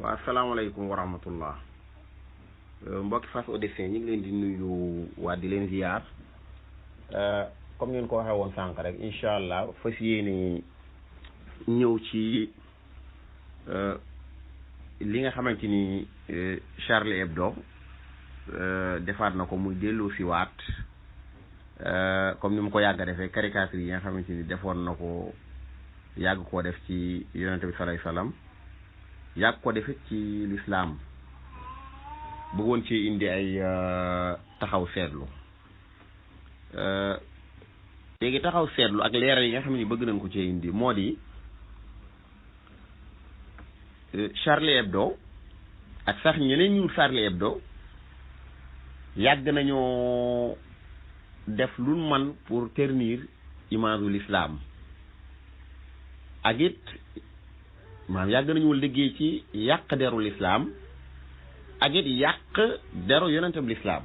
waaw asalaamaaleykum wa rahmatullah mbokki Fass Auditeurs ñu ngi leen di nuyu waa di leen ziar comme ngeen ko waxee woon sànq rek incha allah fas yéene ñëw ci li nga xamante ni Charlie Hebdo defaat na ko muy dellu si waat comme ni mu ko yàgg a defee caricature yi nga xamante ni defoon na ko yàgg koo def ci yonente bi sallallahu alayhi wasallam yàgg ko defit ci lislaam bëggoon ci indi ay taxaw seetlu léegi taxaw seetlu ak leeral yi nga xam ne bëgg nañ ko ci indi moo di Charlie Hebdo ak sax ñeneen ñu Charlie Hebdo yàgg nañoo def lu man pour ternir image u l'islam ak it maanaam yàgg nañu liggéey ci yàq deru lislaam ak it yàq deru yonente bi lislaam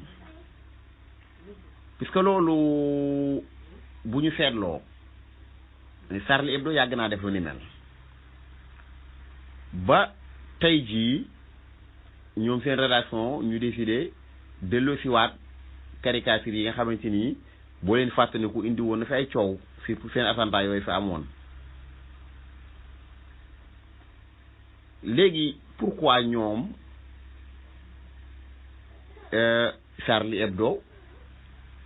puisque loolu bu ñu seetloo Charlie Hebdo yàgg naa def lu ni mel ba tey jii ñoom seen rédaction ñu décidé delloo si waat caricature yi nga xamante ni boo leen fàttaliku indi woon na fi ay coow surtout seen attentat yooyu fi amoon léegi pourquoi ñoom Charlie Hebdo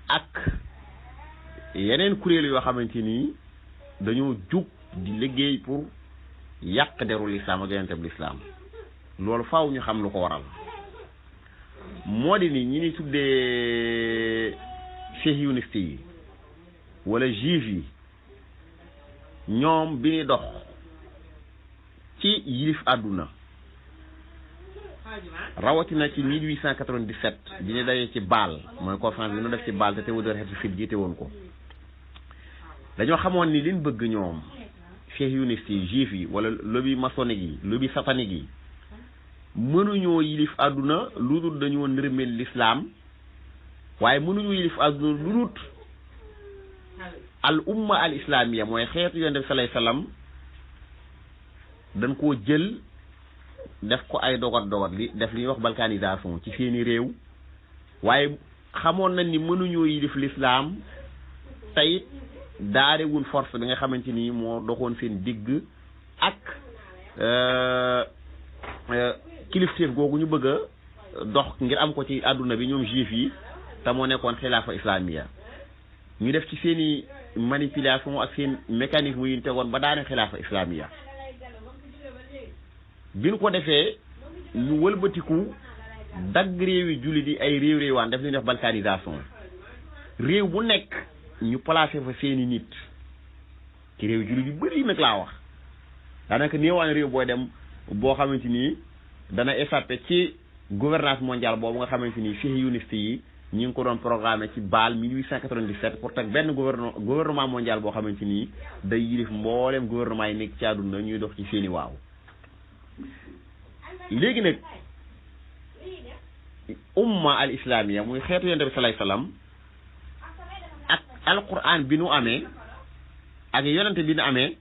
ak yeneen kuréel yoo xamante ni dañoo jug di liggéey pour yàq deru lislaam ak yonente bi lislaam loolu faaw ñu xam lu ko waral moo di ni ñi ni tuddee sioniste yi wala juif yi ñoom bi ni dox ci yilif àdduna rawatina ci 1897 bi ñu dajee ci Bâle mooy conférence bi ñu def ci Bâle te Théodore Herzl jiite woon ko dañoo xamoon ni liñ bëgg ñoom sioniste yi juif yi wala lobby maçonnique yi lobby satanique yi mënuñoo yilif àdduna lu dul dañoo nërmeel l'islam waaye mënuñoo yilif àdduna lu dul al umma al islamiyya mooy xeetu yonent bi sallallahu alayhi wasallam dañ koo jël def ko ay dogat li def li ñuy wax balkanisation ci seeni réew waaye xamoon nañ ni mënuñoo yilif l'islam tey daarewul force bi nga xamante ni moo doxoon seen digg ak kilifteef googu ñu bëgg a dox ngir am ko ci àdduna bi ñoom juif yi te moo nekkoon xilaafa islamiya ñu def ci seeni manipulation ak seen mécanisme yi ñu tegoon ba daane xilaafa islamiya bi ñu ko defee ñu wëlbatiku dagg réewi jullit yi ay réewaan def li ñuy def balkanisation réew bu nekk ñu placé fa seeni nit ci réew jullit yu bëri nag laa wax daanaka néewaan réew booy dem boo xamante ni dana échappé ci gouvernance mondiale boobu nga xamante ni sioniste yi ñi ngi ko doon programmé ci Bâle 1897 pour teg benn gouvernement mondial boo xamante ni day yilif mboolem gouvernement yi nekk ci àdduna ñuy dox ci seeni waaw léegi nag umma al islamiyya muy xeetu yonent bi sallallahu alayhi wasallam ak alquran bi nu amee ak yonente bi nu amee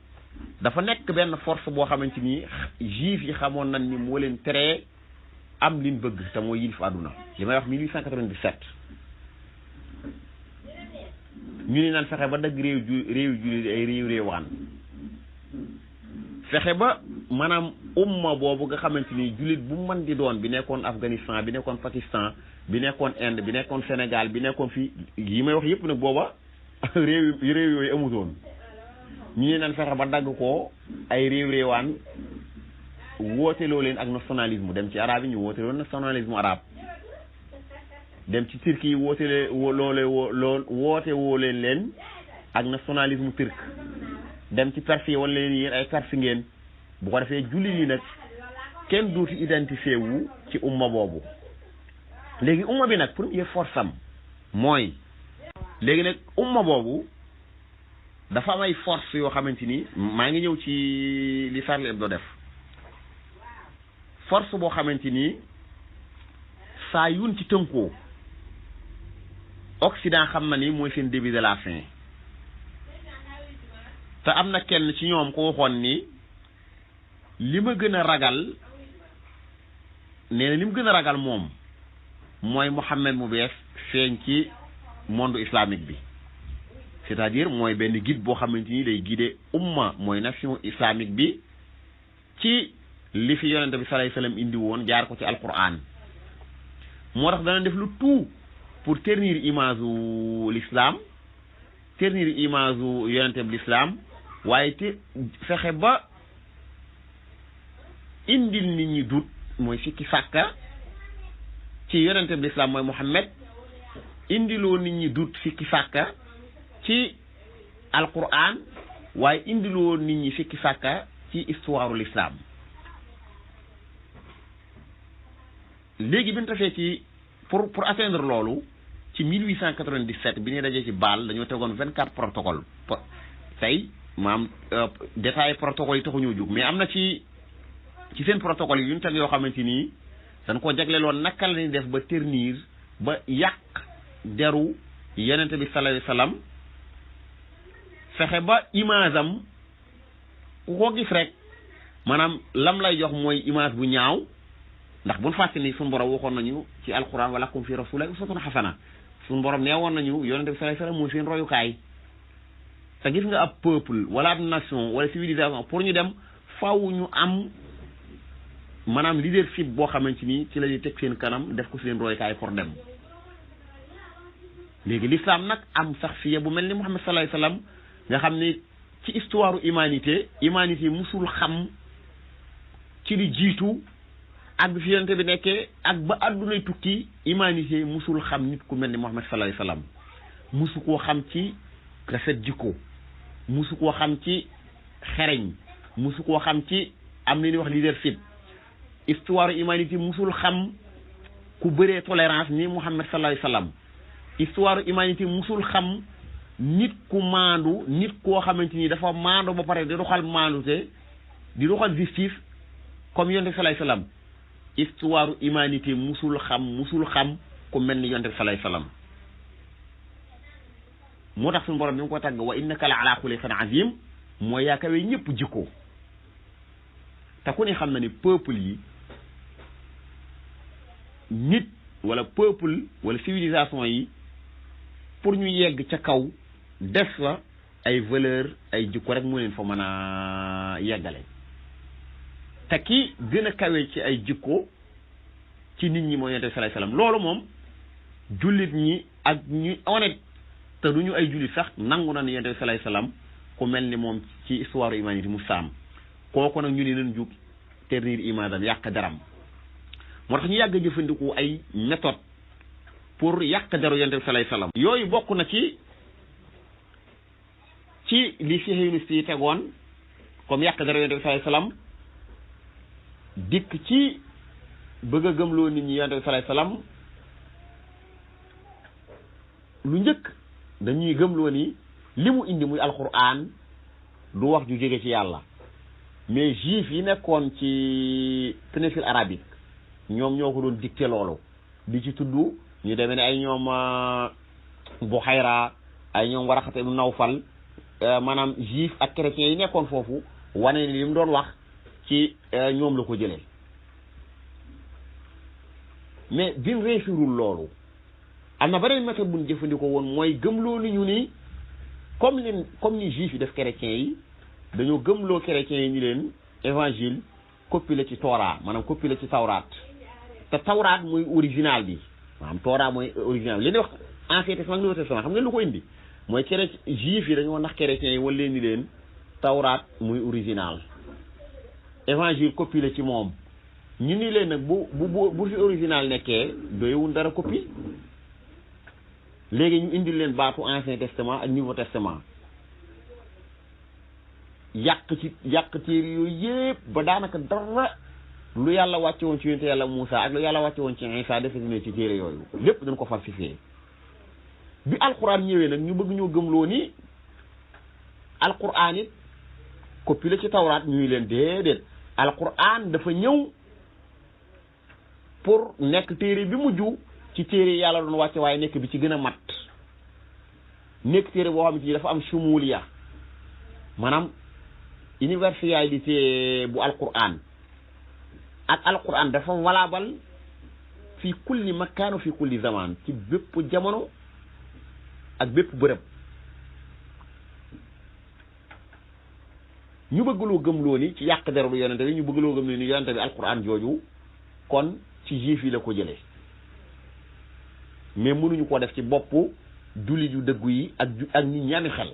dafa nekk benn force boo xamante ni juif yi xamoon nañ ni moo leen teree am liñ bëgg te mooy yilif àdduna li may wax 1897 ñu ni naan fexe ba dagg réew jullit ay réewaan fexe ba maanaam umma boobu nga xamante ni jullit bu mën di doon bi nekkoon Afghanistan bi nekkoon Pakistan bi nekkoon Inde bi nekkoon Sénégal bi nekkoon fii yi may wax yëpp nag booba réew yooyu amutoon ñu ne naan fexe ba dagg ko ay réewaan wooteloo leen ak nationalisme dem ci arabe yi ñu wooteloo nationalisme arabe dem ci turki yi woo leen ak nationalisme turc dem ci perse yi wala leen yéen ay perse ngeen bu ko defee jullit yi nag kenn duuti identifié wu ci umma boobu léegi umma bi nag première force am mooy léegi nag umma boobu dafa am ay force yoo xamante ni maa ngi ñëw ci li Charlie Hebdo def force boo xamante ni saa yun ci tënkoo Occident xam na ni mooy seen début de la fin te am na kenn ci ñoom ko waxoon ni li ma gën a ragal nee na li mu gën a ragal moom mooy Muhammad mu bees feeñ ci monde islamique bi, c'est-à-dire mooy benn guide boo xamante ni day guider umma mooy nation islamique bi ci li fi yonente bi sallallahu alayhi wasallam indi woon jaar ko ci alquran. moo tax dana def lu tout pour ternir image u l'islam, ternir image u yonente bi l'islam, waaye te fexe ba indil nit ñi dut mooy sikki sàkka ci yonente bi l'islam mooy Muhammad, indiloo nit ñi dut sikki sàkka ci alquran, waaye indiloo nit ñi sikki sàkka ci histoire l'islam. léegi bi ñu tafee ci pour atteindre loolu ci 1897 bi ñuy dajee ci Bâle dañoo tegoon 24 protocole tey maam détail protocole yi taxuñoo jóg, mais am na ci seen protocole yi yu ñu teg yoo xamante ni dañ ko jagleeloon naka la ñuy def ba ternir ba yàq deru yonente bi sallallahu alayhi wasallam, fexe ba image am ku ko gis rek maanaam lam lay jox mooy image bu ñaaw. ndax buñ fàtte ni suñu borom waxoon nañu ci alquran wa lakum fi rasulillahi uswatun hasana, suñu borom nee woon nañu yonente bi sallallahu alayhi wasallam mooy seen royukaay. te gis nga ab peuple wala ab nation wala civilisation pour ñu dem faaw ñu am maanaam leadership boo xamante ni ci la ñuy teg seen kanam def ko seen royukaay pour dem. léegi l'islam nag am sax fiye bu mel ni Muhammad sallallahu alayhi wasallam nga xam ni ci histoire humanité musul xam ci li jiitu ak bi fi yonente bi nekkee ak ba àddunay tukki humanité musul xam nit ku mel ni Muhammad sallallahu alayhi wasallam, musu koo xam ci rafet jikko, musu koo xam ci xereñ, musu koo xam ci am na ñuy wax leadership. histoire humanité musul xam ku bëree tolérance ni Muhammad sallallahu alayhi wasallam. histoire humanité musul xam nit ku maandu, nit koo xamante ni dafa maandu ba pare di doxal maandute di doxal justice comme yonente bi sallallahu alayhi wasallam. histoire humanité musul xam ku mel ni yonente bi sallallahu alayhi wasallam. moo tax suñu borom bi mu ko tàgg wa innaka la ala xuluqin azim mooy yaa kawe ñëpp jikko. te ku ne xam na ni peuple yi nit wala peuple wala civilisation yi pour ñu yegg ca kaw des la ay valeur ay jikko rek moo leen fa mën a yeggale. te ki gën a kawe ci ay jikko ci nit ñi mooy yonent bi sallallahu alayhi wasallam. loolu moom jullit ñi ak ñu honnête te du ñu ay jullit sax nangu na ne yonent bi sallallahu alayhi wasallam ku mel ni moom ci histoire humanité mu saam. kooku nag ñu ne nañ jug ternir image am yàq deram. moo tax ñu yàgg a jëfandiku ay méthode pour yàq deru yonent bi sallallahu alayhi wasallam. yooyu bokk na ci li sioniste yi tegoon comme yàq deru yonent bi sallallahu alayhi wasallam, dikk ci bëgg a gëmloo nit ñi yonent bi sallallahu alayhi wasallam. lu njëkk dañuy gëmloo ni li mu indi muy alquran du wax ju jóge ci yàlla, mais juif yi nekkoon ci péninsule arabique ñoom ñoo ko doon dicté loolu di ci tudd ñu demee ne ay ñoom Buxayra ay ñoom Waraxata ibn Nawfal, maanaam juif ak chrétiens yi nekkoon foofu wane ni li mu doon wax ci ñoom la ko jëlee. mais bi mu réussirul loolu am na beneen méthode bu ñu jëfandikoo woon mooy gëmloo ni ñu ni comme ni juif yi def chrétiens yi dañoo gëmloo chrétiens yi ni leen évangile copie la ci Torah, maanaam copie la ci Tawraat. te Tawraat mooy original bi, maanaam Torah mooy original bi. li ñuy wax Ancien Testament ak Nouveau Testament xam nga lu ko indi mooy juif yi dañoo nax chrétiens yi wala leen ni leen Tawraat muy original, évangile copie la ci moom. ñu ni leen nag bu fi original nekkee doyewul dara copie. léegi ñu indil leen baatu Ancien Testament ak Nouveau Testament yàq téere yooyu yëpp ba daanaka dara lu yàlla wàcce woon ci yonent yàlla Muusa ak lu yàlla wàcce woon ci Isa defe ne ci téere yooyu lépp dañ ko falsifié. bi alquran ñëwee nag ñu bëgg ñoo gëmloo ni alquran it copie la ci Tawraat ñuy leen déedéet, alquran dafa ñëw pour nekk téere bi mujj ci téere yàlla doon wàcce, waaye nekk bi ci gën a mat, nekk téere boo xam ne dafa am shumuliya maanaam universalité bu alquran. ak alquran dafa valable fi kulli makaan fi kulli zaman ci bépp jamono ak bépp bërëb ñu bëgg loo gëm loo ni ci yàq deru yonente bi ñu bëgg loo gëm ni yonente bi alquran jooju kon ci juif yi la ko jëlee mais mënuñu ko def ci bopp jullit yu dëggu yi ak ñi ñaami xel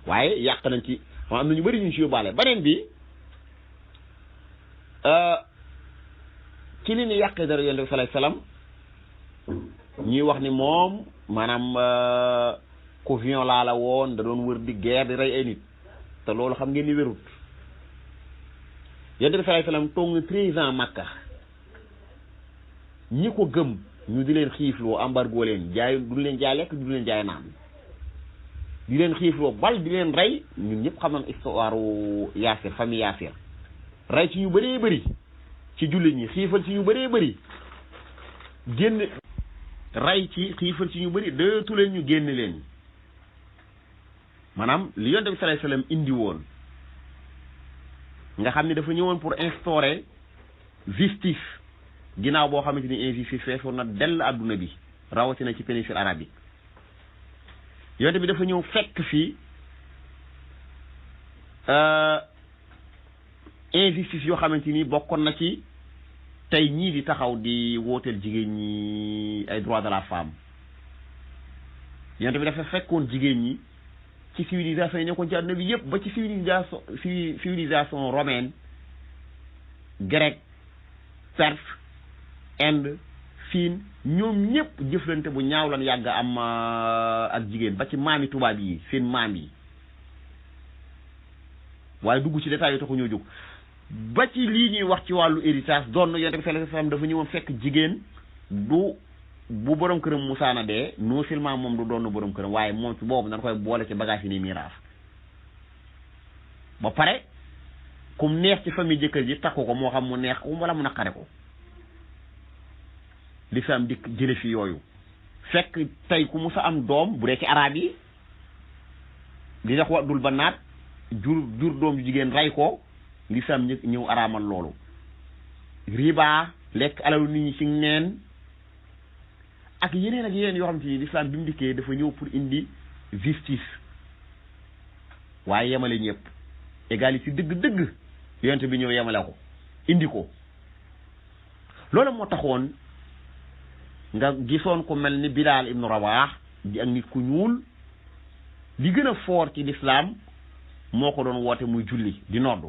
waaye yàq nañ ci am na ñu bëri ñu ci yóbbaale beneen bi ci li ni yàqee dara yonent bi sallallahu alayhi wasallam ñuy wax ni moom maanaam ku violent la woon da doon wër di guerre di rey ay nit te loolu xam ngeen ni wérut yonent bi sallallahu alayhi wasallam toog na 13 ans Makka ñi ko gëm ñu di leen xiifloo embargo leen jaay du leen jaay lekk du leen jaay naan di leen xiifloo bal di leen rey ñun ñëpp xam nañ histoire Yaasir famille Yaasir rey ci ñu bëree bëri ci jullit ñi xiifal ci ñu bëree bëri génn rey ci xiifal ci ñu bëri dootu leen ñu génn leen maanaam li Yonent bi sallallahu alayhi wasallam indi woon nga xam ne dafa ñëwoon pour instaurer justice ginnaaw boo xamante ni injustice feesoon na dell adduna bi rawatina ci péninsule arabique Yonent bi dafa ñëw fekk fii injustice yoo xamante ni bokkoon na ci tey ñii di taxaw di wooteel jigéen ñi ay droits de la femme Yonent bi dafa fekkoon jigéen ñi ci civilisation yi nekkoon ci adduna bi yëpp ba ci civilisation romaine grec perse Inde Chine ñoom ñëpp jëflante bu ñaaw lan yàgg am ak jigéen ba ci maami tubaab yi seen maam yi waaye dugg ci détails yi taxu ñoo jóg ba ci lii ñuy wax ci wàllu héritage doon na Yonent bi sallallahu alayhi wasallam dafa ñëwoon fekk jigéen du bu borom këram musaana dee non seulement moom du doon borom këram waaye moom ci boobu dañ koy boole ci bagage yi ni miraas ba pare kum neex ci famille jëkkër ji takku ko moo xam mu neex wala mu naqare ko lislaam dikk jële fi yooyu fekk tey ku musa am doom bu dee ci araab yi di def waddul ba naat jur doom ju jigéen rey ko lislaam ñëw araamal loolu riba lekk alalu nit ñi ci neen ak yeneen yoo xam te ni lislaam bi mu dikkee dafa ñëw pour indi justice waaye yemale ñëpp égalité dëgg-dëgg yonent bi ñëw yemale ko indi ko loolu moo taxoon nga gisoon ko mel ni Bilaal ibnu Rawaax di ak nit ku ñuul li gën a fort ci lislaam moo ko doon woote muy julli di noddu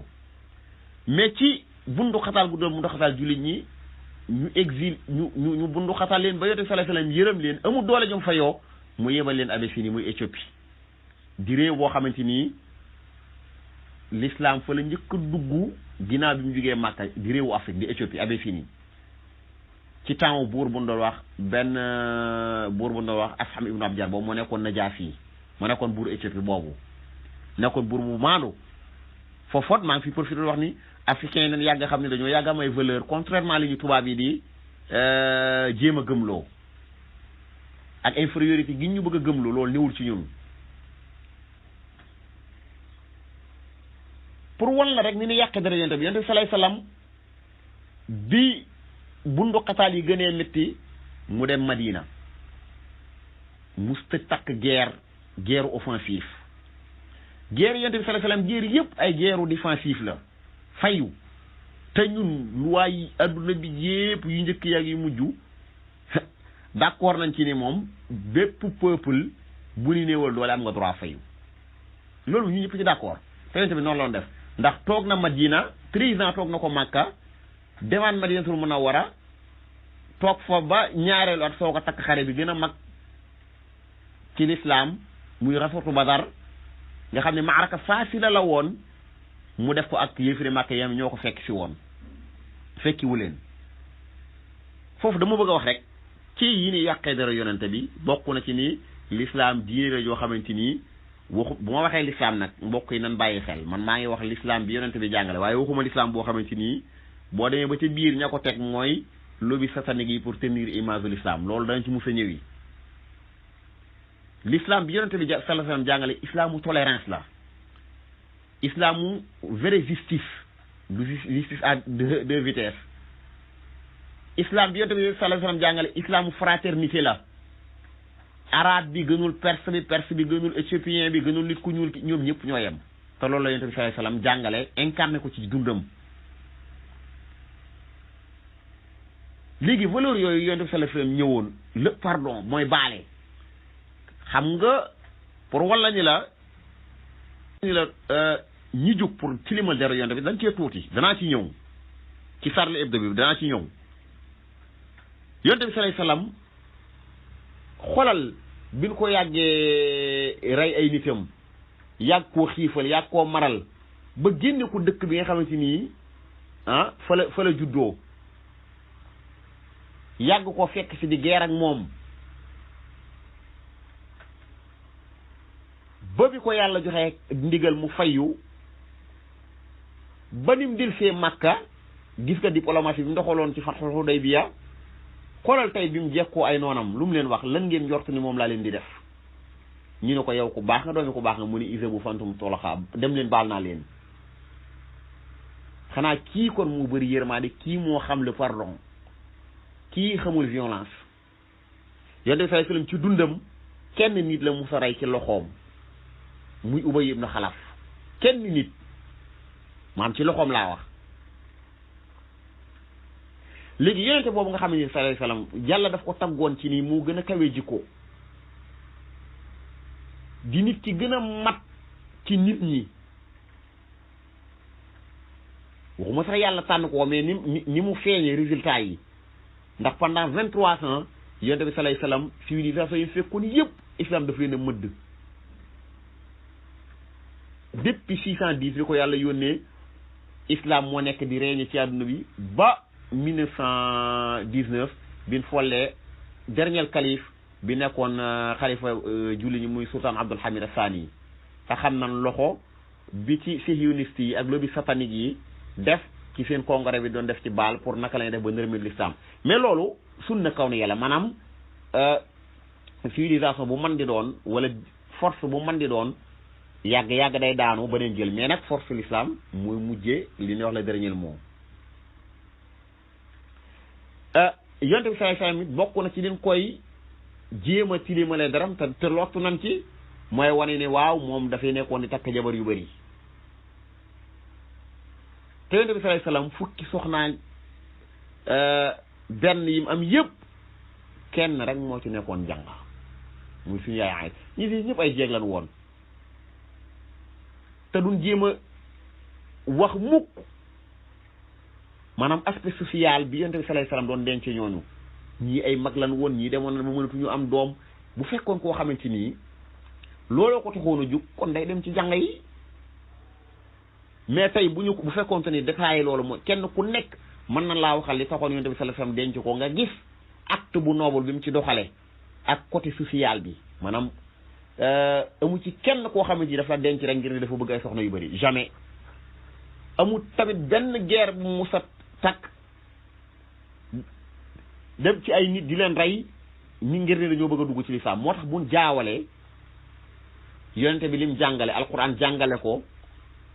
mais ci bundu xataal gu doon bundu xataal jullit ñi ñu exil ñu bundu xataal leen ba Yonent bi sallallahu alayhi wasallam yërëm leen amul doole jom fa yoo mu yebal leen Abyssinie muy Éthiopie di réew boo xamante ni l'islam fa la njëkk a dugg ginnaaw bi mu jógee Màkka di réewu Afrique di Éthiopie Abyssinie ci temps buur bu doon wax benn buur bu doon wax Asham ibnu Abjar boobu moo nekkoon Najaafi moo nekkoon buur Éthiopie boobu nekkoon buur bu maandu foofoot maa ngi fi profité wax ni africain yi dañu yàgg xam ne dañoo yàgg am ay valeur contrairement li ñu tubaab yi di jéem a gëmloo ak infériorité gi ñu bëgg a gëmloo loolu newul ci ñun pour wan la rek ni yàq dara Yonent bi sallallahu alayhi wasallam bi bundu xataal yi gënee métti mu dem Madina musta takk guerre offensive guerre Yonent bi sallallahu alayhi wasallam guerre yëpp ay guerre défensive la fayu te ñun loi yi adduna bi yëpp yu njëkk yaag yu mujj d'accord nañ ci ni moom bépp peuple bu ni néewal doole am nga droit fayu loolu ñu ñëpp ci d'accord te Yonent bi noonu la doon def ndax toog na Madina 13 ans toog na ko Makka demaan Madinatul Munawwara toog fa ba ñaareelu at soo ko takk xare bi gën a mag ci lislaam muy rasatu Badar nga xam ne maaraka faasila la woon mu def ko ak yéefiri Makka yam ñoo ko fekk si woon fekkiwu leen foofu dama bëgg a wax rek ci yi ni yàqee dara yonente bi bokk na ci ni lislaam diine la yoo xamante ni waxu bu ma waxee lislaam nag mbokk yi nan bàyyi xel man maa ngi wax lislaam bi yonente bi jàngale waaye waxuma lislaam boo xamante ni boo demee ba ca biir ña ko teg mooy lobby satanique yi pour tenir image de l'islam loolu dañ ci mus a ñëwi l'islam bi yonente bi sallallahu alayhi wasallam jàngale islamu tolérance la islamu vraie justice du justice à deux vitesses. islam bi yonent bi sallallahu alayhi wasallam jàngale islamu fraternité la. arabe bi gënul perse bi gënul éthiopien bi gënul nit ku ñuul ki ñoom ñëpp ñoo yem. te loolu la yonent bi sallallahu alayhi wasallam jàngale incarné ko ci dundam. léegi valeur yooyu yonent bi sallallahu alayhi wasallam ñëwoon le pardon mooy baale. xam nga pour walla ni la ñi jóg pour tilimal dara yonent bi dañ cee tuuti danaa ci ñëw ci Charlie Hebdo bi danaa ci ñëw. yonent bi sallallahu alayhi wasallam xolal bi ñu ko yàggee rey ay nitam yàgg koo xiifal yàgg koo maral ba génne ko dëkk bi nga xamante ni fa la juddoo yàgg ko fekk si di guerre ak moom ba bi ko yàlla joxe ndigal mu fayyu ba nim dil see Makka gis nga diplomatie bi mu doxaloon ci Fathu Hudaybiya xoolal tey bi mu jekkoo ay noonam lu mu leen wax lan ngeen njort ni moom laa leen di def ñu ne ko yow ku baax nga doomi ku baax nga mu ni isa bu fantum toloxaa dem leen baal naa leen. xanaa kii kon mu bëri yërmaande kii moo xam le pardon kii xamul violence. Yonent bi sallallahu alayhi wasallam ci dundam kenn nit la musa rey ci loxoom muy Ubay ibn Xalaf kenn nit maam ci loxoom laa wax. léegi yonente boobu nga xam ne sallallahu alayhi wasallam yàlla daf ko taggoon ci nii moo gën a kawe jikko di nit ki gën a mat ci nit ñi waxuma sax yàlla tànn ko mais ni mu feeñee résultat yi ndax pendant 23 ans yonente bi sallallahu alayhi wasallam civilisation yi fekkoon yëpp islam daf leen a mëdd depuis 610 bi ko yàlla yónnee islam moo nekk di régner ci àdduna bi ba 1919 bin follee dernier calife bi nekkoon xalifa julli ñi muy sultan Abdul Hamid As-Sani te xam nañ loxo bi ci sioniste yi ak lobby satanique yi def ci seen congrès bi doon def ci baal pour naka lañ def ba nërmeel l'islam mais loolu sunna kaw ni yàlla maanaam civilisation bu mën di doon wala force bu mën di doon yàgg day daanu beneen jël mais nag force l'islam mooy mujjee li ñuy wax la dernier mot. yonte bi sallallahu alayhi wasallam it bokk na ci leen koy jéem a tilimale daram te lottu nañ ci mooy wane ne waaw moom dafay nekkoon di takk jabar yu bari te yonte bi sallallahu alayhi wasallam fukki soxnaa benn yim am yëpp kenn rek moo ci nekkoon jàng muy suñu yaay ñi si ñëpp ay jeeg lan woon te duñ jéem a wax mukk maanaam aspect social bi yonent bi sallallahu alayhi wasallam doon denc ñooñu ñii ay mag lan woon ñii demoon na ba mënatuñu am doom bu fekkoon koo xamante ni looloo ko taxoon a jug kon day dem ci jàng yi mais tey bu fekkoonte ni détaillé loolu mooy kenn ku nekk mën na laa waxal li taxoon yonent bi sallallahu alayhi wasallam denc ko nga gis acte bu noble bi mu ci doxale ak côté social bi maanaam amu ci kenn koo xamante ni dafa denc rek ngir ne dafa bëgg ay soxna yu bari jamais amul tamit benn guerre bu mu sa takk dem ci ay nit di leen rey ñi ngir ne dañoo bëgg a dugg ci lislaam moo tax buñ jaawalee yonente bi lim jàngale alquran jàngale ko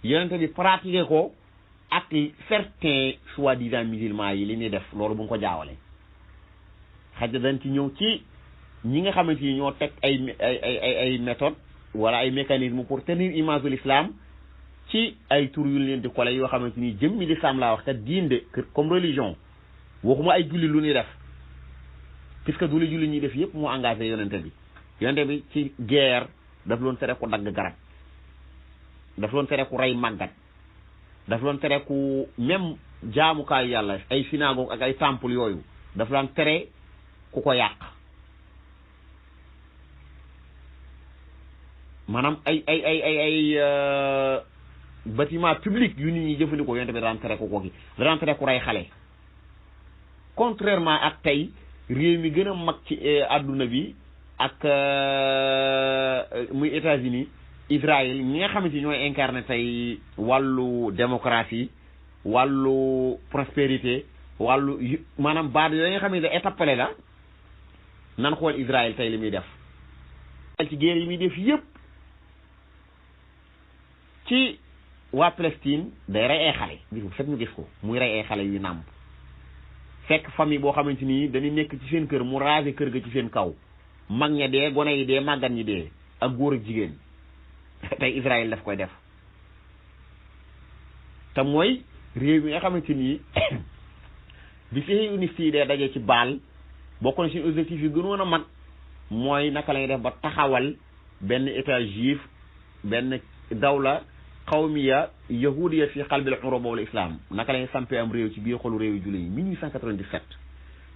yonente bi pratiqué ko ak certains soi-disant musulmans yi li ñuy def loolu bu ñu ko jaawale xaj dañ ci ñëw ci ñi nga xamante ni ñoo teg ay méthode wala ay mécanisme pour tenir image de l'islam ci ay tur yu leen di kole yoo xamante ni jëmmi l'islam laa wax kat diin de comme religion waxuma ay julli lu ñuy def puisque du li julli ñuy def yëpp moo engagé yonente bi ci guerre daf loon tere ku dagg garab daf loon tere ku rey màggat daf loon tere ku même jaamukaayu yàlla ay synagogue ak ay temple yooyu daf loon tere ku ko yàq maanaam ay bâtiment public yu nit ñi jëfandikoo yonte bi daan tere ku ko gi daan tere ku rey xale contrairement ak tey réew mi gën a mag ci àdduna bi ak muy États-Unis Israël ñi nga xamante ni ñooy incarné tey wàllu démocratie wàllu prospérité wàllu maanaam baat yooyu nga xam ne da étapale la nan xool Israël tey li muy def ci guerre yi muy def yëpp ci waa Palestine day rey ay xale gis ko fekk ñu gis ko muy rey ay xale yu nàmp fekk famille boo xamante ni dañuy nekk ci seen kër mu raser kër ga ci seen kaw mag ña dee gone yi dee màggat ñi dee ak góor ak jigéen tey Israël daf koy def te mooy réew mi nga xamante ni bi sioniste yi dee daje ci baal bokk na ci objectif yi gënoon a mag mooy naka lañuy def ba taxawal benn état juif benn dawla xawmiya yahudiya fi qalbil uruba wal islam naka lañuy sampee am réew ci biir xolu réew yu jullit yi 1897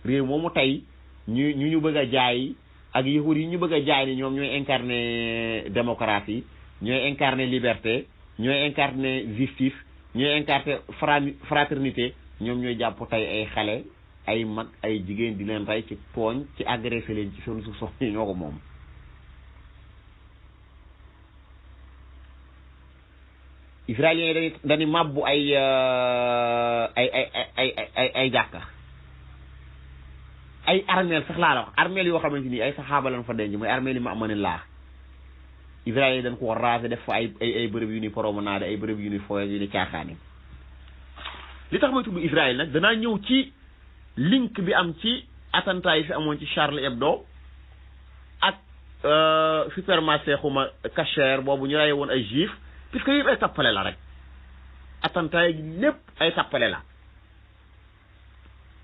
réew moomu tey ñu bëgg a jaay ak yahud yi ñu bëgg a jaay ni ñoom ñooy incarné démocratie ñooy incarné liberté ñooy incarné justice ñooy incarné fraternité ñoom ñooy jàpp tey ay xale ay mag ay jigéen di leen rey ci tooñ ci agressé leen ci seen suuf soxna ñoo ko moom israéliens yi dañuy màbbu ay jàkka ay armeel sax laa la wax armeel yoo xamante ni ay saxaaba lañ fa denc mooy armeel yi ma amani laa israéliens yi dañ ko raser def fa ay bërëb yu ni promenade ay bërëb yu ni foye yu ni caaxaani li tax may tudd Israël nag danaa ñëw ci link bi am ci attentat yi fi amoon ci Charlie Hebdo ak supermarché xuma Kasher boobu ñu rey woon ay juif puisque yëpp ay tappale la rek attentat yi lépp ay tappale la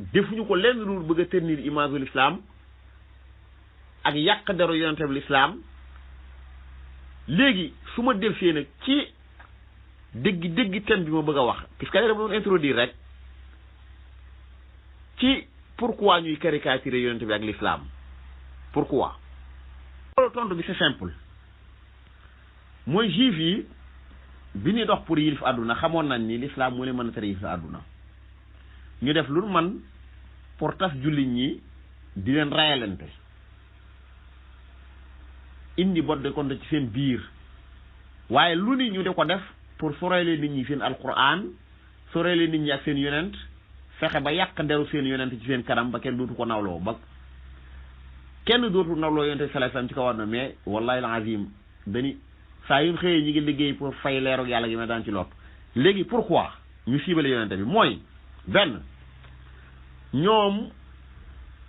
defuñu ko lenn lu bëgg a ternir image de l'islam ak yàq deru yonente bi l'islam léegi su ma delfee nag ci dégg thème bi ma bëgg a wax puisque dama doon introduire rek ci pourquoi ñuy caricaturer yonente bi ak l'islam pourquoi loolu tontu bi c'est simple mooy juif yi bi ñuy dox pour yilif àdduna xamoon nañ ni l'islam moo leen mën a tere yilif àdduna ñu def lu man pour tas jullit ñi di leen rayalante indi bot de compte ci seen biir waaye lu ni ñu di ko def pour sorele nit ñi seen alquran sorele nit ñi ak seen yonent fexe ba yàq deru seen yonent ci seen kanam ba kenn dootu ko nawloo ba kenn dootu nawloo yonent sallallahu alayhi wasallam ci kaw na mais wallahi alazim dañi saa yu xëyee ñi ngi liggéey pour fay leeru yàlla gi ma daan ci lot léegi pourquoi ñu ciblé yonent bi mooy benn ñoom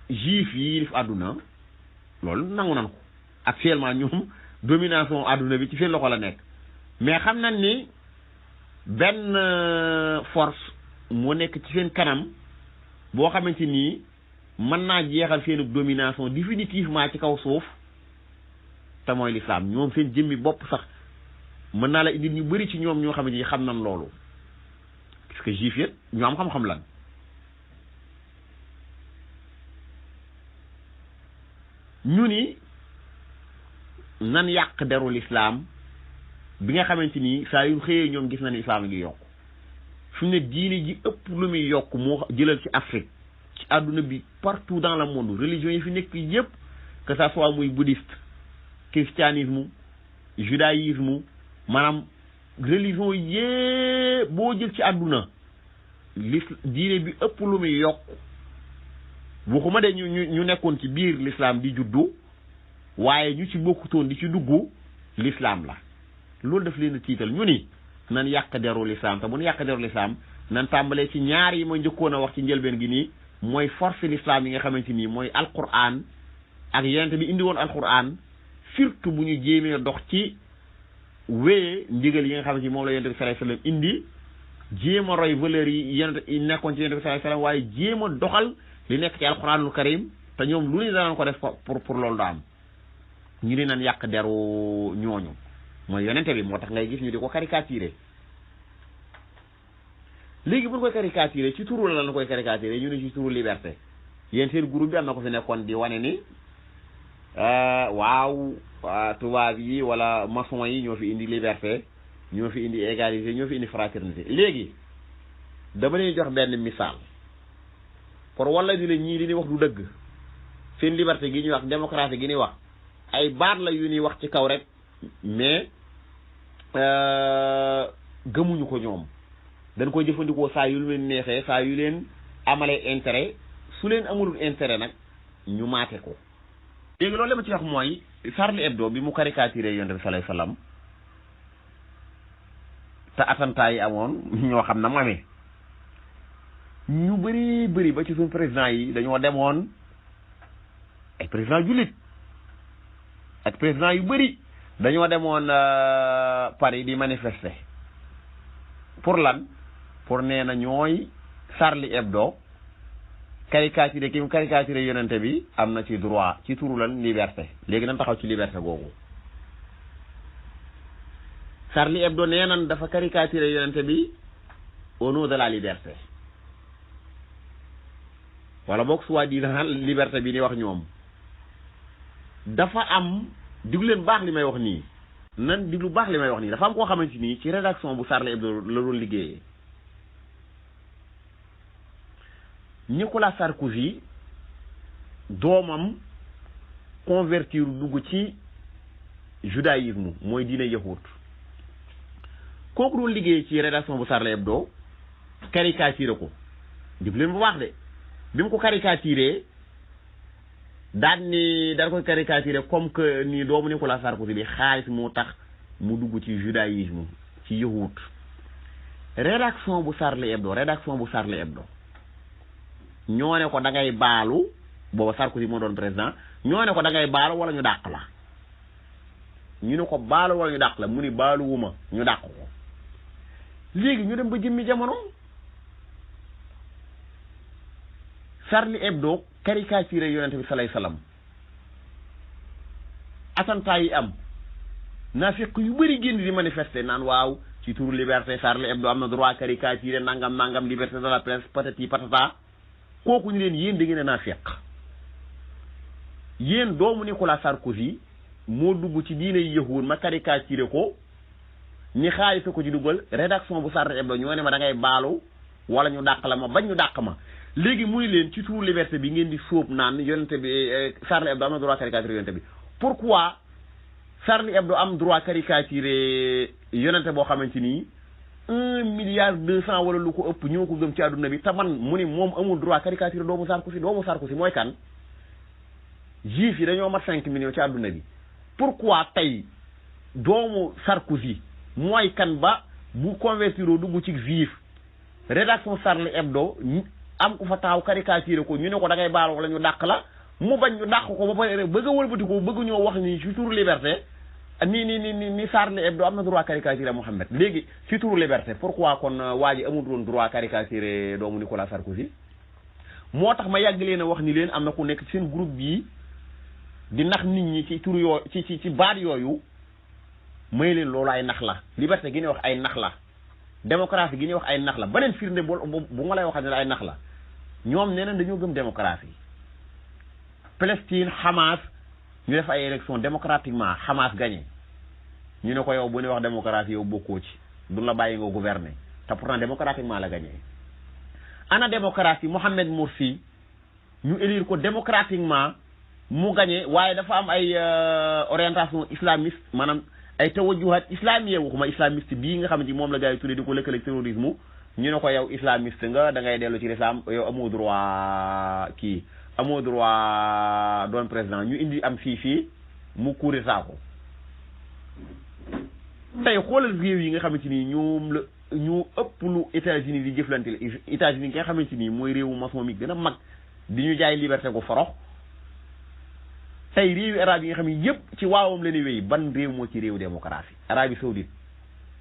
juif yi yilif àdduna loolu nangu nan ko actuellement ñoom domination àdduna bi ci seen loxo la nekk mais xam nañ ni benn force moo nekk ci seen kanam boo xamante ni mën naa jeexal seen domination définitivement ci kaw suuf te mooy l'islam ñoom seen jëmmi bopp sax mën naa la indi ñu bari ci ñoom ñoo xamante ni xam nañ loolu parce que juif yëpp ñu am xam-xam lan ñu ni nan yàq deru l'islam bi nga xamante ni saa yu xëyee ñoom gis na ni islam ngi yokk fi mu ne diine ji ëpp lu muy yokk moo jëlal ci Afrique ci àdduna bi partout dans le monde religion yi fi nekk yépp que ça soit muy bouddhiste christianisme judaïsme maanaam religion yépp boo jël ci àdduna diine bi ëpp lu muy yokk waxuma de ñu nekkoon ci biir l'islam di juddu waaye ñu ci bokkutoon di ci dugg l'islam la loolu daf leen a tiital ñu ni nan yàq deru l'islam te bu ñu yàq deru l'islam nan tàmbalee ci ñaar yi ma njëkkoon a wax ci njëlbeen gi nii mooy force l'islam yi nga xamante nii mooy alquran ak yonent bi indi woon alquran surtout bu ñu jéemee dox ci wéyee ndigal yi nga xamante ni moom la yonent bi sallallahu alayhi wasallam indi jéem a roy valeurs yi yonent yi nekkoon ci yonent bi sallallahu alayhi wasallam waaye jéem a doxal li nekk ci alquranul karim te ñoom lu ñu danañ ko def pour loolu da am ñu ni nan yàq deru ñooñu mooy yonente bi moo tax ngay gis ñu di ko caricaturer léegi bu ñu koy caricaturer ci turu la koy caricaturer ñu ne ci turu liberté yéen seen groupe bi am na ko fi nekkoon di wane ni waaw tubaab yi wala maçon yi ñoo fi indi liberté ñoo fi indi égalité ñoo fi indi fraternité léegi dama leen jox benn misaal pour wala di la ñii li ñuy wax du dëgg seen liberté gi ñuy wax démocratie gi ñuy wax ay baat la yu ñuy wax ci kaw rek mais gëmuñu ko ñoom dañ koy jëfandikoo saa yu leen neexee saa yu leen amalee intérêt su leen amulul intérêt nag ñu maate ko léegi loolu la ma ci wax mooy Charlie Hebdo bi mu caricaturé yonent bi sallallahu alayhi wasallam te attentat yi amoon ñoo xam na mu amee ñu bëri ba ci suñu président yi dañoo demoon ay président jullit ak président yu bëri dañoo demoon Paris di manifester pour lan pour nee na ñooy Charlie Hebdo caricature ki mu caricature yonente bi am na ci droit ci turu lan liberté léegi nañ taxaw ci liberté googu Charlie Hebdo nee nan dafa caricature yonente bi au nom de la liberté wala boog soi-disant liberté bi di wax ñoom dafa am diglu leen baax li may wax nii nan diglu baax li may wax nii dafa am koo xamante nii ci rédaction bu Charlie Hebdo la doon liggéeyee Nicolas Sarkozy doomam convertir dugg ci judaïsme mooy diine yahut kooku doon liggéey ci rédaction bu Charlie Hebdo caricature ko diglu leen bu baax de bi mu ko caricaturé daan koy caricaturé comme que ni doomu Nicolas Sarkozy bi xaalis moo tax mu dugg ci judaïsme ci yahut rédaction bu Charlie Hebdo ñoo ne ko da ngay baalu booba Sarkozy moo doon président ñoo ne ko da ngay baalu wala ñu dàq la ñu ne ko baalu wala ñu dàq la mu ni baalu wuma ñu dàq ko léegi ñu dem ba jëmmi jamono Charlie Hebdo caricature yonente bi salay salaam attentat yi am naafiq yu bëri génn di manifester naan waaw ci turu liberté Charlie Hebdo am na droit caricature nangam liberté de la presse patati patata kooku ñu leen yéen da ngeen a naafiq yéen doomu Nicolas Sarkozy moo dugg ci diine yi yëxuwoon ma caricature ko ni xaalis ko ci dugal rédaction bu Charlie Hebdo ñoo ne ma da ngay baalu wala ñu dàq la ma bañ ñu dàq ma léegi muy leen ci turu liberté bi ngeen di sóob naan yonente bi Charlie Hebdo am na droit caricature yonente bi pourquoi Charlie Hebdo am droit caricature yonente boo xamante nii 1,2 milliard wala lu ko ëpp ñoo ko gëm ci àdduna bi te man mu ni moom amul droit caricature doomu Sarkozy mooy kan juif yi dañoo mat 5 millions ci àdduna bi pourquoi tey doomu Sarkozy mooy kan ba bu convertiroo dugg ci juif rédaction Charlie Hebdo am ku fa taaw caricature ko ñu ne ko da ngay baal wala ñu dàq la mu bañ ñu dàq ko ba pare bëgg a wëlbati ko bëgg ñoo wax ni ci turu liberté ni Charlie Hebdo am na droit caricature Mohamed léegi ci turu liberté pourquoi kon waa ji amul woon droit caricature doomu Nicolas Sarkozy moo tax ma yàgg leen a wax ni leen am na ku nekk ci seen groupe bii di nax nit ñi ci turu yoo ci baat yooyu may leen loolu ay nax la liberté gi ñuy wax ay nax la démocratie gi ñuy wax ay nax la beneen firnde bu ma lay waxal ne la ay nax la ñoom nee nañ dañoo gëm démocratie Palestine Hamas ñu def ay élection démocratiquement Hamas gagné ñu ne ko yow bu ne wax démocratie yow bokkoo ci du la bàyyi nga gouverner te pourtant démocratiquement la gagné ana démocratie Mohamed Morsi ñu élire ko démocratiquement mu gagné waaye dafa am ay orientation islamiste maanaam ay tawajjuhat islamiyé waxuma islamiste bii nga xamante ni moom la gars yi tuddee di ko lëkkale terrorisme ñu ne ko yow islamiste nga da ngay dellu ci l'islam yow amoo droit doon président ñu indi am fii mu kuuri saako tey xoolal réew yi nga xamante ni ñoom la ñu ëpp lu États-Unis di jëflante la États-Unis nga xamante ni mooy réewu maçon mi gën a mag di ñu jaay liberté gu forox tey réewi arab yi nga xam ne yëpp ci waawam la ni wéy ban réew moo ci réew démocratie Arabie Saoudite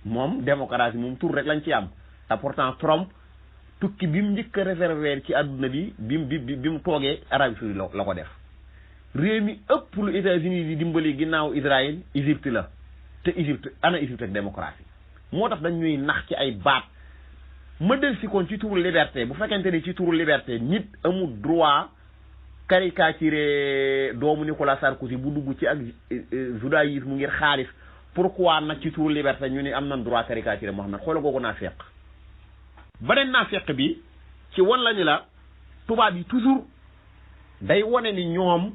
moom démocratie moom tur rek lañ ci am te pourtant Trump tukki bi mu njëkk a réserver ci àdduna bi bi mu toogee Arabie Saoudite la ko def réew mi ëpp lu États-Unis di dimbali ginnaaw Israël Égypte la te Égypte ak démocratie moo tax dañ ñuy nax ci ay baat ma del si kon ci turu liberté bu fekkente ni ci turu liberté nit amul droit caricature doomu Nicolas Sarkozy bu dugg ci ak judaïsme ngir xaalis pourquoi nag ci turu liberté ñu ni am nañ droit caricature Mohamed xoola googu naafeq beneen naafeq bi ci wan la ni la tubaab yi toujours day wane ni ñoom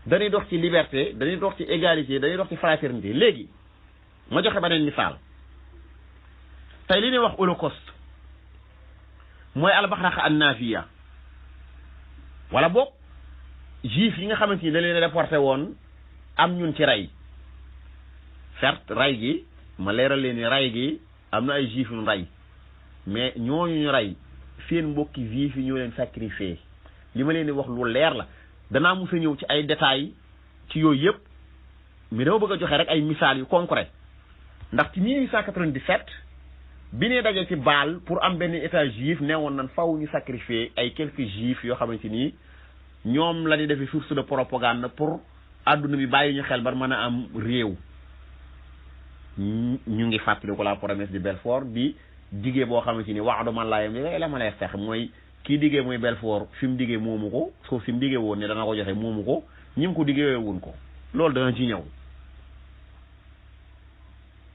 dañuy dox ci liberté dañuy dox ci égalité dañuy dox ci fraternité léegi ma joxe beneen misaal tey li ñuy wax holocauste mooy albaxraqa an naafiya wala boog juif yi nga xamante ni da leen déporté woon am ñun ci rey certes rey gi ma leeral leen ni rey gi am na ay juif yu rey mais ñooñu ñu rey seen mbokki juif yi ñoo leen sacrifié li ma leen di wax lu leer la danaa mos a ñëw ci ay détails ci yooyu yëpp mais dama bëgg a joxe rek ay misaal yu concret ndax ci 1897 bi ne daje ci Bâle pour am benn état juif ne woon nan faw ñu sacrifier ay quelques juifs yoo xamante ni ñoom la di defee source de propagande pour àdduna bi bàyyi ñu xel ba mën a am réew ñu ngi fàttali ko la promesse de Belfort di diggee boo xamante ni wax du man laa yem li la ma lay fex mooy kii diggee muy Belfort fi mu diggee moomu ko suuf si mu diggee woon ne dana ko joxe moomu ko ñi mu ko diggee woon ko loolu dana ci ñëw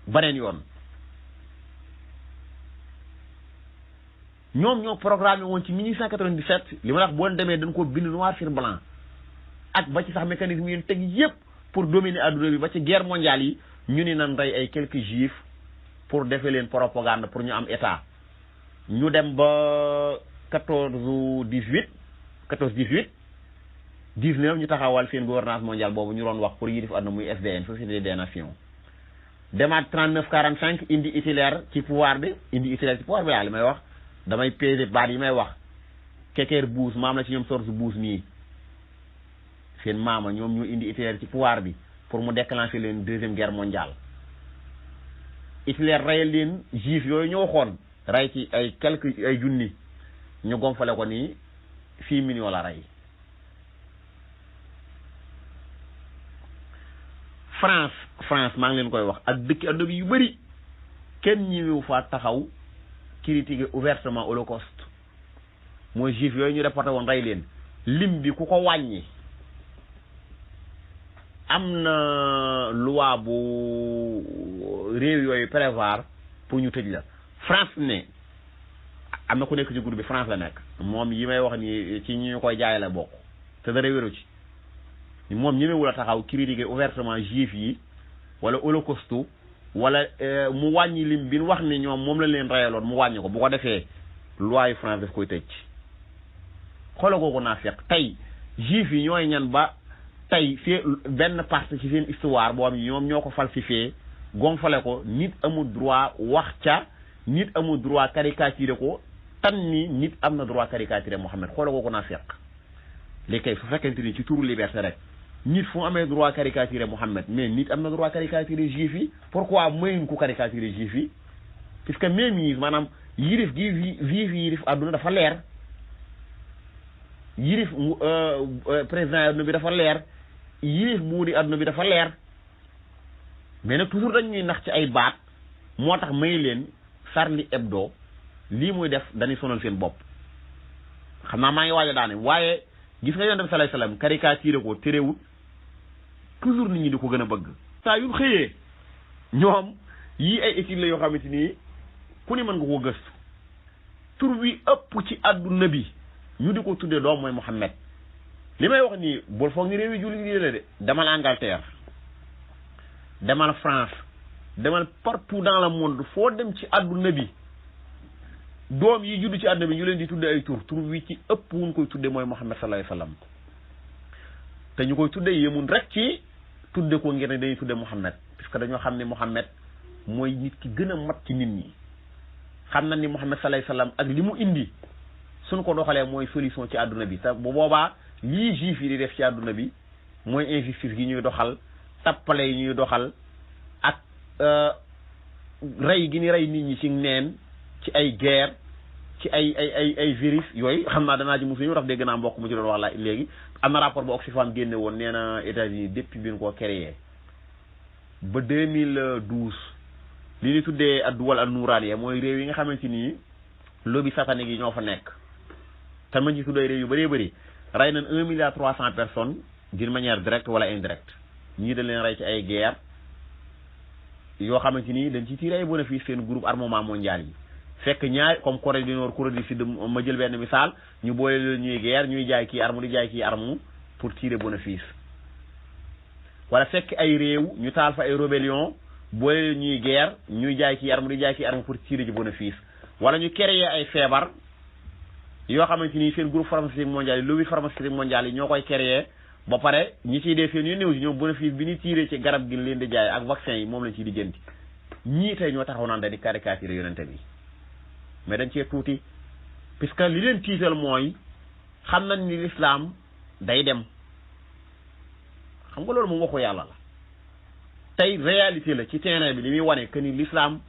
beneen yoon ñoom ñoo programmé woon ci 1897 li ma wax boo demee dañ ko bind noir sur blanc ak ba ci sax mécanisme yi teg yépp pour dominer adduna bi ba ci guerre mondiale yi ñu ni nan rey ay quelques juifs pour defee leen propagande pour ñu am état ñu dem ba 14-18 19 ñu taxawal seen gouvernance mondiale boobu ñu doon wax pour yilif àdduna muy SDN Société des Nations demaat 39-45 indi Hitler ci pouvoir bi yaa li may wax damay peser baat yi may wax Keker Bush maam la ci ñoom George Bush nii seen maama ñoom ñu indi Hitler ci pouvoir bi pour mu déclencher leen deuxième guerre mondiale Hitler reyal leen juif yooyu ñu waxoon rey ci ay quelques ay junni ñu gonfale ko nii 6 millions la rey France maa ngi leen koy wax ak dëkk àdduna bi yu bëri kenn ñëwewu fa taxaw critiquer ouvertement Holocauste mooy juif yooyu ñu reporté woon rey leen lim bi ku ko wàññi am na loi bu réew yooyu prévoir pour ñu tëj la France ne am na ku nekk ci groupe bi France la nekk moom yi may wax ni ci ñu koy jaay la bokk te dara wéru ci moom ñemewul a taxaw critiquer ouvertement juif yi wala Holocauste wala mu wàññi lim bi wax ni ñoom moom la leen reyaloon mu wàññi ko bu ko defee loi yu France daf koy tëj xoolal googu naa fekk tey juif yi ñooy ñan ba tey fii benn partie ci seen histoire boo xam ne ñoom ñoo ko falsifié gonfale ko nit amul droit wax ca nit amul droit caricaturer ko tan ni nit am na droit caricaturer Mohammed xoolal googu naa fekk léegi kay su fekkente ni ci turu liberté rek nit fu amee droit caricaturer Mohammed mais nit am na droit caricaturer juif yi pourquoi mayuñ ko caricaturer juif yi puisque même yi maanaam yirif gi juif yi yirif àdduna dafa leer yirif président àdduna bi dafa leer yirif buuri àdduna bi dafa leer mais nag toujours dañ ñuy nax ci ay baat moo tax may leen Charlie Hebdo lii muy def dañuy sonal seen bopp xam naa maa ngi waaj a daane waaye gis nga yonent bi sallallahu alayhi wasallam caricature ko terewul toujours nit ñi di ko gën a bëgg saa yu xëyee ñoom yii ay études la yoo xamante ni ku ni mën nga koo gëstu tur wi ëpp ci àdduna bi ñu di ko tuddee doom mooy Mohammed li may wax nii bul foog ni réew yi jullit yi la de demal Angleterre demal France demal partout dans le monde foo dem ci àdduna bi doom yi judd ci àdduna bi ñu leen di tudde ay tur wi ci ëpp wuñ koy tudde mooy Muhammad sallallahu alayhi wasallam te ñu koy tudde yemun rek ci tudde ko ngir ne dañuy tudde Muhammad parce que dañoo xam ne Muhammad mooy nit ki gën a mat ci nit ñi xam na ni Muhammad sallallahu alayhi wasallam ak li mu indi suñ ko doxalee mooy solution ci àdduna bi te bu boobaa lii juif yi di def ci àdduna bi mooy injustice gi ñuy doxal tappale yi ñuy doxal ak rey gi ni rey nit ñi ci neen ci ay guerre ci ay virus yooyu xam naa danaa ci mosu ñu tax dégg naa mbokk mu ci doon wax la léegi am na rapport bu Oxfam génne woon nee na États-Unis depuis bi ñu ko créé ba 2012 li ñu tuddee ad-duwal an-nuraaniya mooy réew yi nga xamante ni lobby satanique yi ñoo fa nekk te man ci tuddee réew yu bëree bëri rey nañ 1,3 milliard personnes d'une manière directe wala indirecte ñii dañ leen rey ci ay guerre yoo xamante ni dañ ci tiré ay bénéfice seen groupe armement mondial yi fekk ñaar comme Corée du Nord Corée du Sud ma jël benn misaal ñu boole leen ñuy guerre ñuy jaay kii arme di jaay kii arme pour tirer bénéfice wala fekk ay réew ñu taal fa ay rébellion boole leen ñuy guerre ñuy jaay kii arme di jaay kii arme pour tirer ci bénéfice wala ñu créer ay feebar yoo xamante ni seen groupe pharmaceutique mondial yi lobby pharmaceutique mondial yi ñoo koy créer ba pare ñi ciy def seen yu néew si ñoom bénéfice bi ñu tiré ci garab gi leen di jaay ak vaccin yi moom lañ ciy di jënti ñii tey ñoo taxaw naan dañuy caricature yonente bi mais dañ cee tuuti puisque li leen tiital mooy xam nañ ni l'islam day dem xam nga loolu moom waxu yàlla la tey réalité la ci terrain bi li muy wane que ni l'islam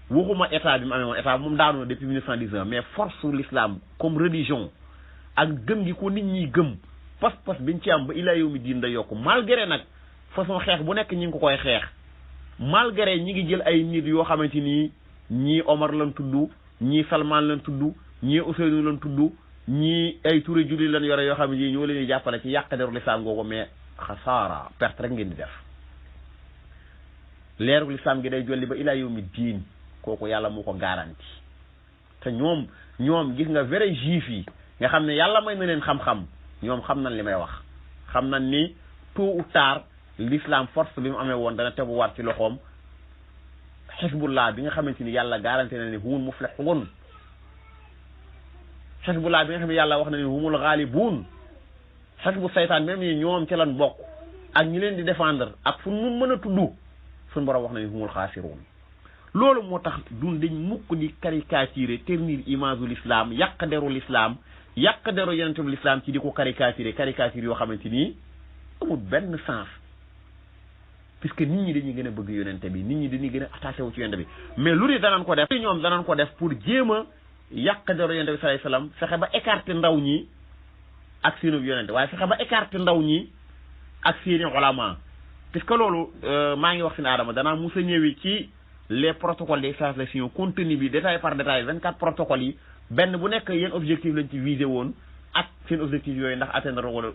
waxuma état bi mu amee woon état bi moom daanu na depuis 1919 mais force l'islam comme religion ak gëm gi ko nit ñi gëm pas-pas biñ ci am ba ilaa yawmi diin da yokku malgré nag façon xeex bu nekk ñi ngi ko koy xeex malgré ñi ngi jël ay nit yoo xamante ni ñii Omar lan tudd ñii Salman lan tudd ñii Ousseynou lan tudd ñii ay Touré julli lan yore yoo xam ne ñoo leen di jàppale ci yàq deru lislaam googu mais xasaara perte rek ngeen di def leeru lislaam gi day jolli ba ilaa yawmi diin kooku yàlla moo ko garanti te ñoom gis nga vrai juif yi nga xam ne yàlla may na leen xam-xam ñoom xam nañ li may wax xam nañ ni tôt ou tard l'islam force bi mu amee woon dana teguwaat ci loxoom xisbullah bi nga xamante ni yàlla garanti na ni humul muflihun xisbullah bi nga xam ne yàlla wax na ni humul ghalibun xisbu saytaan même ni ñoom ci lan bokk ak ñi leen di défendre ak fu mun mën a tudd suñu borom wax na ni humul xaasirun loolu moo tax dun dañ mukk di caricaturer ternir image u l'islam yàq deru l'islam yàq deru yonente bu l'islam ci di ko caricature yoo xamante ni amul benn sens puisque nit ñi dañuy gën a bëgg yonente bi nit ñi dañuy gën a attaché wu ci yonente bi mais lu ne danañ ko def ñoom danañ ko def pour jéem a yàq deru yonente bi sallallahu alayhi wasallam fexe ba écarter ndaw ñi ak seenu yonente waaye fexe ba écarter ndaw ñi ak seeni ulama puisque loolu maa ngi wax si Adama danaa musa ñëwi ci les protocoles des translations contenu bi détail par détail 24 protocoles yi benn bu nekk yéen objectif lañ ci visé woon ak seen objectif yooyu ndax atteindre wala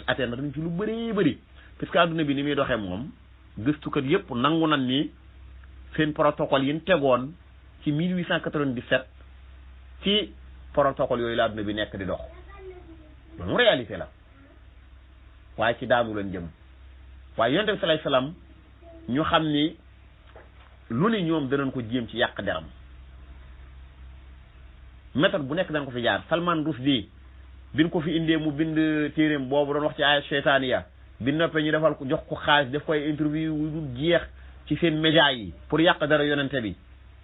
atteindre nañ ci lu bëree bëri puisque adduna bi ni muy doxee moom gëstukat yëpp nangu nañ ni seen protocole yi ñu tegoon ci 1897 ci protocole yooyu la adduna bi nekk di dox loolu réalité la waaye ci daanu lañ jëm waaye yonent bi sallallahu alayhi wasallam ñu xam ni lu ne ñoom danañ ko jéem ci yàq deram méthode bu nekk dañ ko fi jaar Salman Rushdie bin ko fi indee mu bind téeréem boobu doon wax ci ay seytaaniya bi noppee ñu defal ko jox ko xaalis def koy interview yu dul jeex ci seen média yi pour yàq dara yonente bi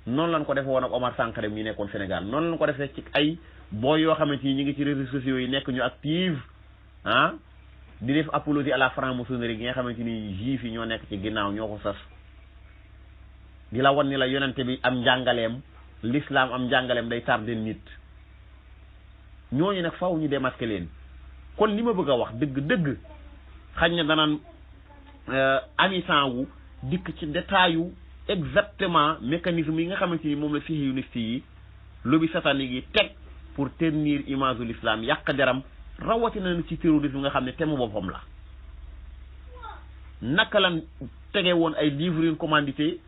noonu lañ ko defee woon ak Omar Sankharé mi nekkoon Sénégal noonu lañ ko defee ci ay booy yoo xamante ni ñu ngi ci réseaux sociaux yi nekk ñu active di def apologie à la franc-maçonnerie gi nga xamante ni juif yi ñoo nekk ci ginnaaw ñoo ko sas di la wan ni la yonente bi am njàngaleem l'islam am njàngaleem day tardé nit ñooñu nag faaw ñu démasqué leen kon li ma bëgg a wax dëgg xañ na danaan amisan wu dikk ci détail yu exactement mécanisme yi nga xamante ni moom la sihyoniste yi lobby satanique yi teg pour ternir image u l'islam yàq deram rawatina na ci terrorisme nga xam ne thème boppam la naka lan tege woon ay livres yu commandité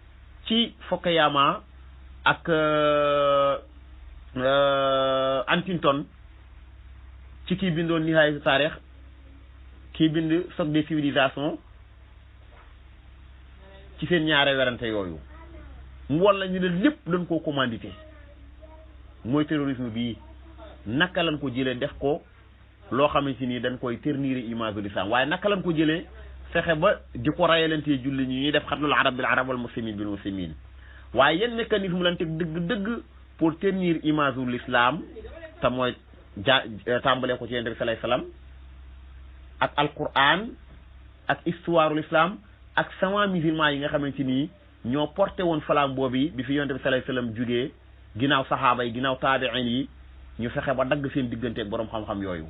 ci Fukuyama ak Huntington ci kii bindoon Nihaayatu Taarix kii bind Choc des civilisations ci seen ñaare werante yooyu mu walla ñu ne lépp dañ koo commandité mooy terrorisme bii naka lañ ko jëlee def ko loo xamante ni dañ koy ternir image de l'islam waaye naka lañ ko jëlee fexe ba di ko rayalantee julli ñi ñuy def xatlul arab bil arab wal muslimin bil muslimin waaye yenn mécanisme lañ teg dëgg pour ternir image de l'islam te mooy tàmbalee ko ci yonent bi sallallahu alayhi wasallam ak alquran ak histoire l'islam ak sama musulman yi nga xamante ni ñoo porté woon flamme boobu bi fi yonent bi sallallahu alayhi wasallam jugee ginnaaw saxaaba yi ginnaaw taabi'in yi ñu fexe ba dagg seen diggante ak boroom xam-xam yooyu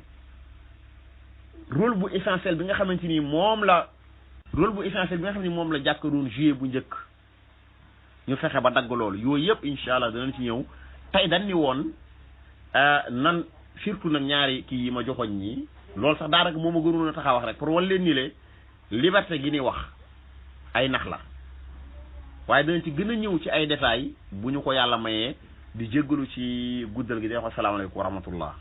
rôle bu essentiel bi nga xamante ni moom la jàkk doon joué bu njëkk ñu fexe ba dagg loolu yooyu yëpp incha allah danañ ci ñëw tey dañ ni woon nan surtout nag ñaari kii yi ma joxoñ ñi loolu sax daanaka moom a gënoon a taxaw wax rek pour wan leen ni le liberté gi ni wax ay nax la waaye danañ ci gën a ñëw ci ay détails bu ñu ko yàlla mayee di jéggalu ci guddal gi day wax asalaamaaleykum wa rahmatullah